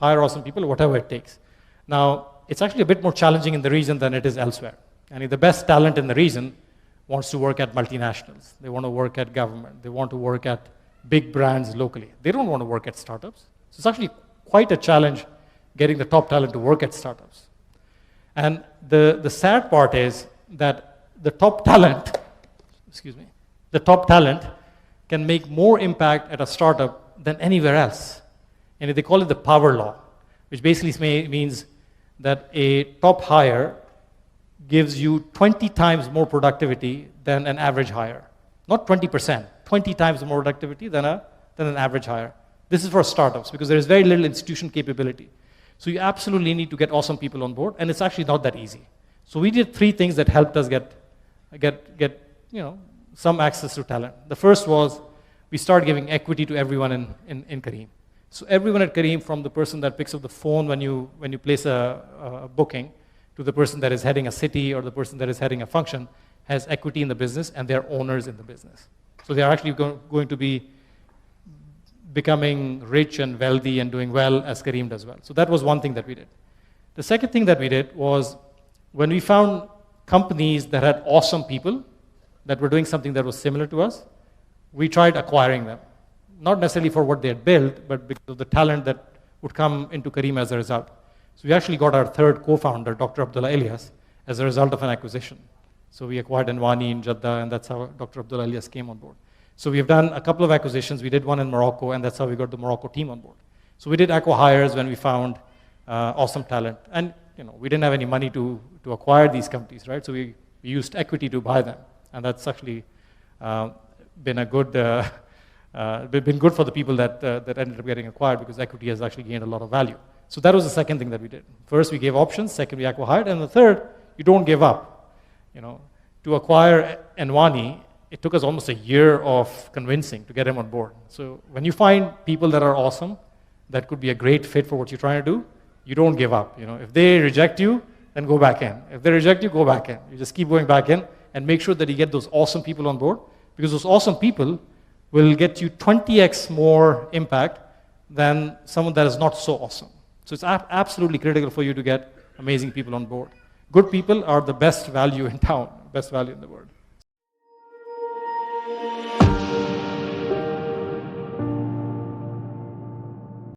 hire awesome people, whatever it takes. Now, it's actually a bit more challenging in the region than it is elsewhere. And the best talent in the region wants to work at multinationals. They want to work at government. They want to work at big brands locally. They don't want to work at startups. So it's actually quite a challenge getting the top talent to work at startups. And the sad part is that the top talent, the top talent can make more impact at a startup than anywhere else. And they call it the power law, which basically means that a top hire gives you 20 times more productivity than an average hire. Not 20%, 20 times more productivity than an average hire. This is for startups because there is very little institution capability. So you absolutely need to get awesome people on board, and it's actually not that easy. So we did 3 things that helped us get some access to talent. The first was we started giving equity to everyone in Careem. So everyone at Careem, from the person that picks up the phone when you place a booking, to the person that is heading a city or the person that is heading a function, has equity in the business and they're owners in the business. So they're actually going to be becoming rich and wealthy and doing well as Careem does well. So that was one thing that we did. The second thing that we did was when we found companies that had awesome people that were doing something that was similar to us, we tried acquiring them. Not necessarily for what they had built, but because of the talent that would come into Careem as a result. So we actually got our third co-founder, Dr. Abdullah Ilyas, as a result of an acquisition. So we acquired Anwani in Jeddah, and that's how Dr. Abdullah Ilyas came on board. So we've done a couple of acquisitions. We did one in Morocco, and that's how we got the Morocco team on board. So we did acqui-hires when we found awesome talent. And we didn't have any money to acquire these companies, right? So we used equity to buy them. And that's actually been a good, been good for the people that ended up getting acquired because equity has actually gained a lot of value. So that was the second thing that we did. First, we gave options. Second, we acqui-hired. And the third, you don't give up. To acquire Anwani, it took us almost a year of convincing to get him on board. So when you find people that are awesome, that could be a great fit for what you're trying to do, you don't give up. If they reject you, then go back in. If they reject you, go back in. You just keep going back in and make sure that you get those awesome people on board, because those awesome people will get you 20x more impact than someone that is not so awesome. So it's absolutely critical for you to get amazing people on board. Good people are the best value in town, best value in the world.